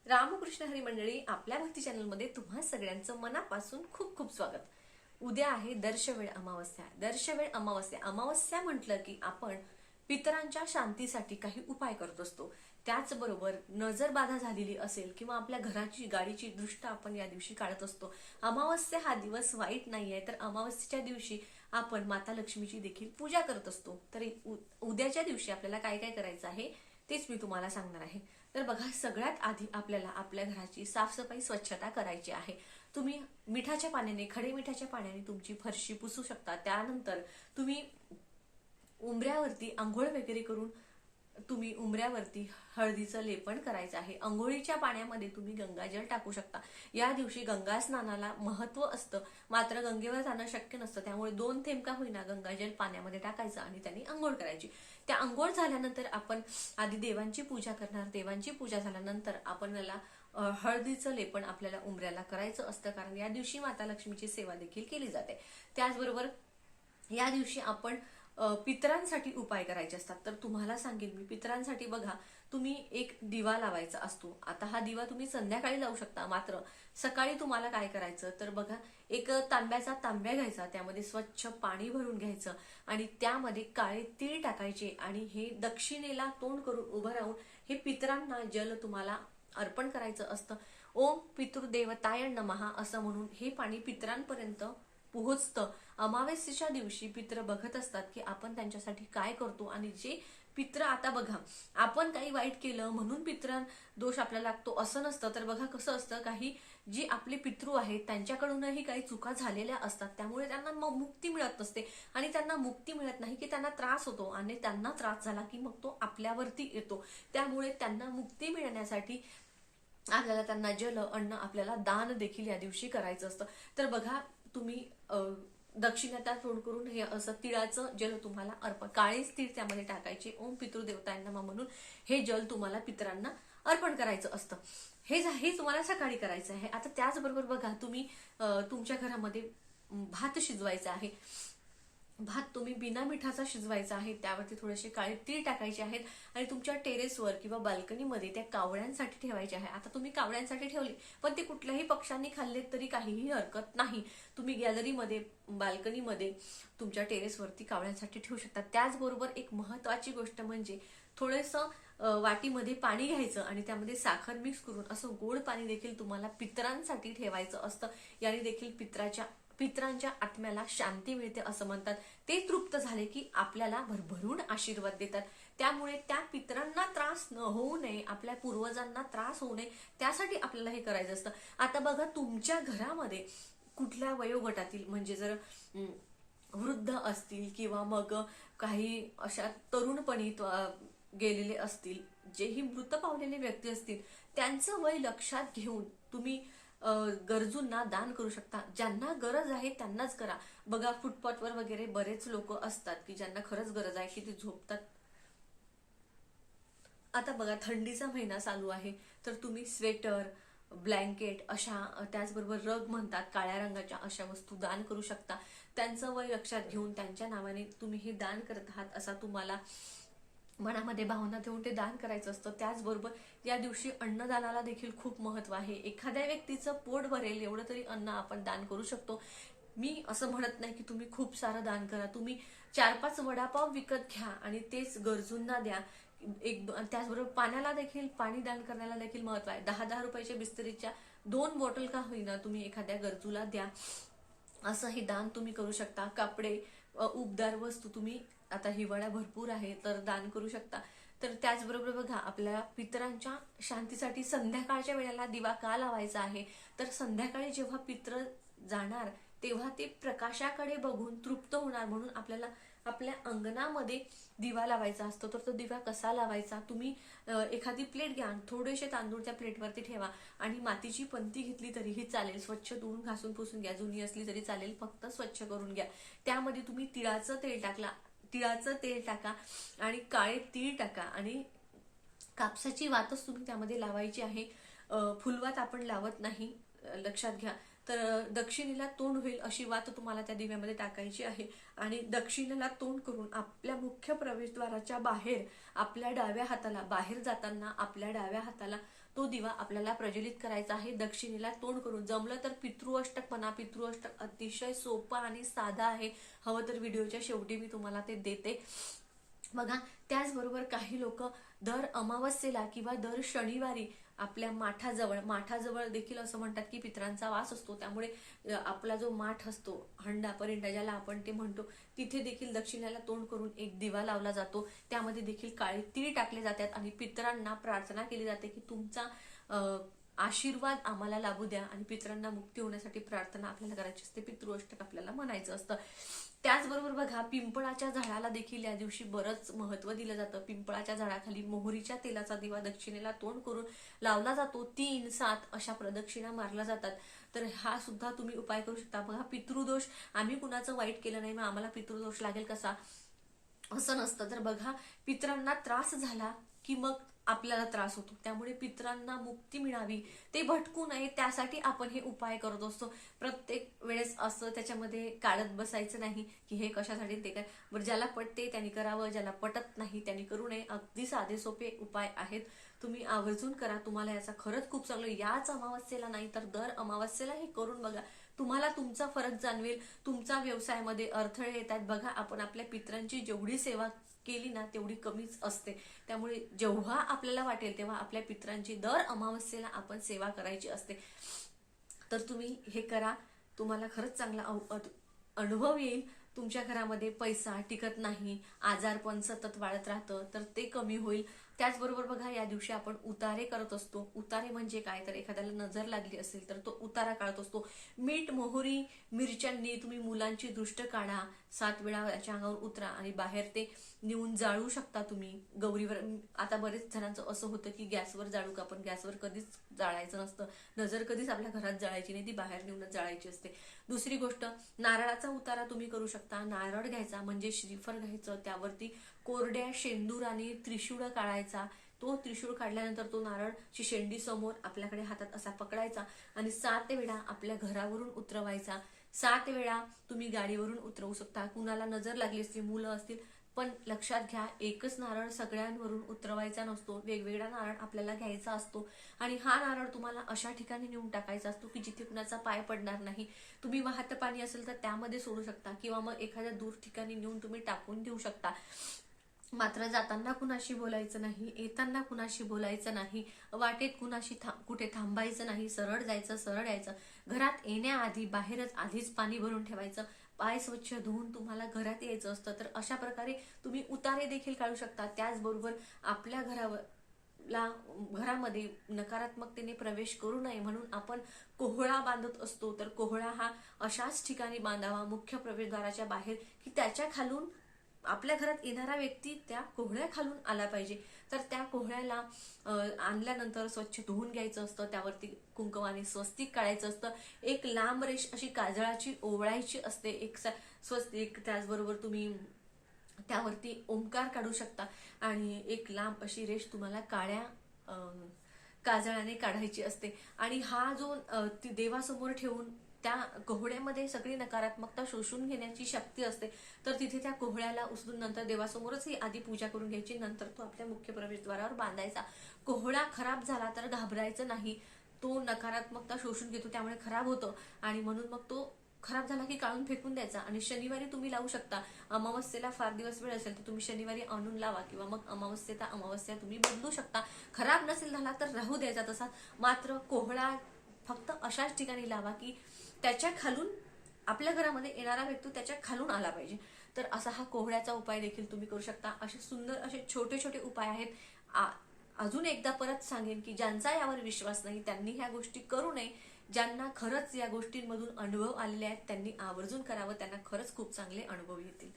रामकृष्ण हरी मंडळी, आपल्या भक्ती चॅनलमध्ये तुम्हा सगळ्यांचं मनापासून खूप खूप स्वागत. उद्या आहे दर्शवेळ अमावस्या. दर्शवेळ अमावस्या. अमावस्या म्हटलं की आपण पितरांच्या शांतीसाठी काही उपाय करत असतो. त्याचबरोबर नजर बाधा झालेली असेल किंवा आपल्या घराची गाडीची दृष्ट आपण या दिवशी काढत असतो. अमावस्या हा दिवस वाईट नाहीये, तर अमावस्येच्या दिवशी आपण माता लक्ष्मीची देखील पूजा करत असतो. तर उद्याच्या दिवशी आपल्याला काय काय करायचं आहे तेच मी तुम्हाला सांगणार आहे. तर बघा, सगळ्यात आधी आपल्याला आपल्या घराची साफसफाई स्वच्छता करायची आहे. तुम्ही मिठाच्या पाण्याने, खडे मिठाच्या पाण्याने तुमची फरशी पुसू शकता. त्यानंतर तुम्ही उंबऱ्यावरती आंघोळ वगैरे करून तुम्ही उंबऱ्यावरती हळदीचं लेपन करायचं आहे. अंघोळीच्या पाण्यामध्ये तुम्ही गंगाजल टाकू शकता. या दिवशी गंगा स्नानाला महत्व असतं, मात्र गंगेवर जाणं शक्य नसतं. त्यामुळे 2 थेंब का होईना गंगाजल पाण्यामध्ये टाकायचं आणि त्यांनी अंघोळ करायची. त्या अंघोळ झाल्यानंतर आपण आधी देवांची पूजा करणार. देवांची पूजा झाल्यानंतर आपण याला हळदीचं लेपन आपल्याला उंबऱ्याला करायचं असतं, कारण या दिवशी माता लक्ष्मीची सेवा देखील केली जाते. त्याचबरोबर या दिवशी आपण पितरांसाठी उपाय करायचे असतात. तर तुम्हाला सांगेन मी, पितरांसाठी बघा, तुम्ही एक दिवा लावायचा असतो. आता हा दिवा तुम्ही संध्याकाळी लावू शकता, मात्र सकाळी तुम्हाला काय करायचं तर बघा, एक तांब्याचा तांब्या घ्यायचा, त्यामध्ये स्वच्छ पाणी भरून घ्यायचं आणि त्यामध्ये काळे तीळ टाकायचे आणि हे दक्षिणेला तोंड करून उभं राहून हे पितरांना जल तुम्हाला अर्पण करायचं असतं. ओम पितृदेवताय नमः असं म्हणून हे पाणी पितरांपर्यंत पोहोचतं. अमावस्येच्या दिवशी पित्र बघत असतात की आपण त्यांच्यासाठी काय करतो, आणि जे पित्र, आता बघा, आपण काही वाईट केलं म्हणून पित्र दोष आपल्याला लागतो असं नसतं. तर बघा कसं असतं, काही जी आपले पितृ आहेत त्यांच्याकडूनही काही चुका झालेल्या असतात, त्यामुळे त्यांना मग मुक्ती मिळत नसते आणि त्यांना मुक्ती मिळत नाही की त्यांना त्रास होतो, आणि त्यांना त्रास झाला की मग तो आपल्यावरती येतो. त्यामुळे त्यांना मुक्ती मिळण्यासाठी आपल्याला त्यांना जल, अन्न, आपल्याला दान देखील या दिवशी करायचं असतं. तर बघा, तुम्ही दक्षिणेला तोंड करून हे असं तिळाचं जल तुम्हाला अर्पण, काळेच तीळ त्यामध्ये टाकायचे. ओम पितृदेवतांना म्हणून हे जल तुम्हाला पितरांना अर्पण करायचं असतं. हे तुम्हाला सकाळी करायचं आहे. आता त्याचबरोबर बघा, तुम्ही तुमच्या घरामध्ये भात शिजवायचा आहे. भात तुम्ही बिना मिठाचा शिजवायचा आहे. त्यावरती थोडेसे काळे तीळ टाकायचे आहेत आणि तुमच्या टेरेसवर किंवा बाल्कनीमध्ये त्या कावळ्यांसाठी ठेवायचे आहे. आता तुम्ही कावळ्यांसाठी ठेवले, पण ते कुठल्याही पक्ष्यांनी खाल्लेत तरी काहीही हरकत नाही. तुम्ही गॅलरीमध्ये, बाल्कनीमध्ये, तुमच्या टेरेसवरती कावळ्यांसाठी ठेवू शकता. त्याचबरोबर एक महत्वाची गोष्ट म्हणजे थोडंसं वाटीमध्ये पाणी घ्यायचं आणि त्यामध्ये साखर मिक्स करून असं गोड पाणी देखील तुम्हाला पितरांसाठी ठेवायचं असतं. याने देखील पितरांच्या आत्म्याला शांती मिळते असं म्हणतात. ते तृप्त झाले की आपल्याला भरभरून आशीर्वाद देतात. त्यामुळे त्या पितरांना त्रास न होऊ नये, आपल्या पूर्वजांना त्रास होऊ नये, त्यासाठी आपल्याला हे करायचं असतं. आता बघा, तुमच्या घरामध्ये कुठल्या वयोगटातील, म्हणजे जर वृद्ध असतील किंवा मग काही अशा तरुणपणी गेलेले असतील, जेही मृत पावलेले व्यक्ती असतील, त्यांचं वय लक्षात घेऊन तुम्ही गरजूंना दान करू शकता. ज्यांना गरज आहे त्यांनाच करा. बघा, फुटपाथवर वगैरे बरेच लोक असतात की ज्यांना खरंच गरज आहे की ते झोपतात. आता बघा, थंडीचा महिना चालू आहे, तर तुम्ही स्वेटर, ब्लँकेट अशा, त्याचबरोबर रग म्हणतात काळ्या रंगाच्या, अशा वस्तू दान करू शकता. त्यांचं वय लक्षात घेऊन त्यांच्या नावाने तुम्ही हे दान करत आहात असा तुम्हाला मनामध्ये भावना ठेवून ते दान करायचं असतं. त्याचबरोबर या दिवशी अन्नदानाला देखील खूप महत्व आहे. एखाद्या व्यक्तीचं पोट भरेल एवढं तरी अन्न आपण दान करू शकतो. मी असं म्हणत नाही की तुम्ही खूप सारं दान करा. तुम्ही 4-5 वडापाव विकत घ्या आणि तेच गरजूंना द्या. त्याचबरोबर पाण्याला देखील, पाणी दान करण्याला देखील महत्व आहे. 10-10 रुपयाच्या बिस्तरीच्या 2 बॉटल का होईना तुम्ही एखाद्या गरजूला द्या. असं हे दान तुम्ही करू शकता. कपडे, उबदार वस्तू तुम्ही, आता हिवाळा भरपूर आहे तर दान करू शकता. तर त्याचबरोबर बघा, आपल्याला पितरांच्या शांतीसाठी संध्याकाळच्या वेळेला दिवा का लावायचा आहे, तर संध्याकाळी जेव्हा पित्र जाणार तेव्हा ते प्रकाशाकडे बघून तृप्त होणार, म्हणून आपल्याला आपल्या अंगणामध्ये दिवा लावायचा असतो. तर तो दिवा कसा लावायचा, तुम्ही एखादी प्लेट घ्या, थोडेसे तांदूळ त्या प्लेटवरती ठेवा आणि मातीची पंती घेतली तरीही चालेल, स्वच्छ धुवून घासून पुसून घ्या, जुनी असली तरी चालेल, फक्त स्वच्छ करून घ्या. त्यामध्ये तुम्ही तिळाचं तेल टाका आणि काळे तीळ टाका आणि कापसाची वातच तुम्ही त्यामध्ये लावायची आहे. फुलवात आपण लावत नाही, लक्षात घ्या. तर दक्षिणेला तोंड होईल अशी वात तुम्हाला त्या दिव्यामध्ये टाकायची आहे आणि दक्षिणेला तोंड करून आपल्या मुख्य प्रवेशद्वाराच्या बाहेर आपल्या डाव्या हाताला, बाहेर जाताना आपल्या डाव्या हाताला तो दिवा आपल्याला प्रज्वलित करायचा आहे दक्षिणेला तोंड करून. जमलं तर पितृअष्टक म्हणा. पितृअष्टक अतिशय सोपं आणि साधा आहे. हवं तर व्हिडिओच्या शेवटी मी तुम्हाला ते देते बघा. त्याचबरोबर काही लोक दर अमावस्येला किंवा दर शनिवारी आपल्या माठाजवळ देखील असं म्हणतात की पितरांचा वास असतो, त्यामुळे आपला जो माठ असतो, हंडा परिंडा ज्याला आपण ते म्हणतो, तिथे देखील दक्षिणेला तोंड करून एक दिवा लावला जातो. त्यामध्ये देखील काळे तीळ टाकले जातात आणि पितरांना प्रार्थना केली जाते की तुमचा आशीर्वाद आम्हाला लाभू द्या आणि पितरांना मुक्ती होण्यासाठी प्रार्थना आपल्याला करायची असते. पितृअष्टक आपल्याला म्हणायचं असतं. त्याचबरोबर बघा, पिंपळाच्या झाडाला देखील या दिवशी बरंच महत्व दिलं जातं. पिंपळाच्या झाडाखाली मोहरीच्या तेलाचा दिवा दक्षिणेला तोंड करून लावला जातो. 3, 7 अशा प्रदक्षिणा मारल्या जातात. तर हा सुद्धा तुम्ही उपाय करू शकता. बघा, पितृदोष, आम्ही कुणाचं वाईट केलं नाही मग आम्हाला पितृदोष लागेल कसा, असं नसतं. तर बघा, पितरांना त्रास झाला की मग आपल्याला त्रास होतो, त्यामुळे पितरांना मुक्ती मिळावी, ते भटकू नये, त्यासाठी आपण हे उपाय करत असतो. प्रत्येक वेळेस असं त्याच्यामध्ये काढत बसायचं नाही की हे कशासाठी ते काय. बरं, ज्याला पटते त्यांनी करावं, ज्याला पटत नाही त्यांनी करू नये. अगदी साधे सोपे उपाय आहेत, तुम्ही आवर्जून करा. तुम्हाला याचा खरंच खूप चांगलं, याच अमावस्येला नाही तर दर अमावस्येला हे करून बघा. तुम्हाला तुमचा फरक जाणवेल. तुमचा व्यवसायामध्ये अडथळे येतात बघा. आपण आपल्या पितरांची जेवढी सेवा केली ना तेवढी कमीच असते, त्यामुळे जेव्हा आपल्याला वाटेल तेव्हा आपल्या पितरांची दर अमावस्येला आपण सेवा करायची असते. तर तुम्ही हे करा, तुम्हाला खरंच चांगला अनुभव येईल. तुमच्या घरामध्ये पैसा टिकत नाही, आजारपण सतत वाढत राहतं, तर ते कमी होईल. त्याचबरोबर बघा, या दिवशी आपण उतारे करत असतो. उतारे म्हणजे काय, तर एखाद्याला नजर लागली असेल तर तो उतारा काढत असतो. मीठ, मोहरी, मिरच्यांनी तुम्ही मुलांची दृष्ट काढा, 7 वेळा याच्या अंगावर उतरा आणि बाहेर ते नेऊन जाळू शकता तुम्ही गौरीवर. आता बरेच जणांचं असं होतं की गॅसवर जाळू का, पण गॅसवर कधीच जाळायचं नसतं. नजर कधीच आपल्या घरात जाळायची नाही, ती बाहेर नेऊनच जाळायची असते. दुसरी गोष्ट, नारळाचा उतारा तुम्ही करू शकता. नारळ घ्यायचा म्हणजे श्रीफळ घ्यायचं, त्यावरती कोरड्या शेंदूराने त्रिशूळ काढायचा. तो त्रिशूळ काढल्यानंतर तो नारळची शेंडी समोर आपल्याकडे हातात असा पकडायचा आणि 7 वेळा आपल्या घरावरून उतरवायचा. 7 वेळा तुम्ही गाडीवरून उतरवू शकता. कुणाला नजर लागली असते, मुलं असतील, पण लक्षात घ्या, एकच नारळ सगळ्यांवरून उतरवायचा नसतो, वेगवेगळा नारळ आपल्याला घ्यायचा असतो आणि हा नारळ तुम्हाला अशा ठिकाणी नेऊन टाकायचा असतो की जिथे कुणाचा पाय पडणार नाही. तुम्ही वाहतं पाणी असेल तर त्यामध्ये सोडू शकता किंवा मग एखाद्या दूर ठिकाणी नेऊन तुम्ही टाकून देऊ शकता. मात्र जाताना कुणाशी बोलायचं नाही, येताना कुणाशी बोलायचं नाही, वाटेत कुणाशी कुठे थांबायचं नाही, सरळ जायचं, सरळ यायचं. घरात येण्याआधी बाहेरच आधीच पाणी भरून ठेवायचं. पाय स्वच्छ धुवून तुम्हाला घरात यायचं असतं. तर अशा प्रकारे तुम्ही उतारे देखील काढू शकता. त्याचबरोबर आपल्या घरामध्ये नकारात्मकतेने प्रवेश करू नये म्हणून आपण कोहळा बांधत असतो. तर कोहळा हा अशाच ठिकाणी बांधावा, मुख्य प्रवेशद्वाराच्या बाहेर, की त्याच्या खालून आपल्या घरात येणारा व्यक्ती त्या कोहळ्या खालून आला पाहिजे. तर त्या कोहळ्याला आणल्यानंतर स्वच्छ धुवून घ्यायचं असतं, त्यावरती कुंकवाने स्वस्तिक काढायचं असतं, एक लांब रेष अशी काजळाची ओवळायची असते, एक स्वस्तिक. त्याचबरोबर तुम्ही त्यावरती ओंकार काढू शकता आणि एक लांब अशी रेष तुम्हाला काळ्या काजळाने काढायची असते. आणि हा जो देवासमोर ठेवून त्या कोहळ्यामध्ये सगळी नकारात्मकता शोषून घेण्याची शक्ती असते. तर तिथे त्या कोहळ्याला उचलून नंतर देवासमोरच ही आधी पूजा करून घ्यायची, नंतर तो आपल्या मुख्य प्रवेशद्वारावर बांधायचा. कोहळा खराब झाला तर घाबरायचं नाही, तो नकारात्मकता शोषून घेतो, त्यामुळे खराब होतं आणि म्हणून मग तो खराब झाला की काढून फेकून द्यायचा. आणि शनिवारी तुम्ही लावू शकता. अमावस्येला फार दिवस वेळ असेल तर तुम्ही शनिवारी आणून लावा किंवा मग अमावस्या तुम्ही बदलू शकता. खराब नसेल झाला तर राहू द्यायचा तसा. मात्र कोहळा फक्त अशाच ठिकाणी लावा की त्याच्या खालून आपल्या घरामध्ये येणारा व्यक्ती त्याच्या खालून आला पाहिजे. तर असा हा कोहळ्याचा उपाय देखील तुम्ही करू शकता. असे सुंदर असे छोटे छोटे उपाय आहेत. अजून एकदा परत सांगेन की ज्यांचा यावर विश्वास नाही त्यांनी ह्या गोष्टी करू नये. ज्यांना खरंच या गोष्टींमधून अनुभव आलेले आहेत त्यांनी आवर्जून करावं, त्यांना खरंच खूप चांगले अनुभव येतील.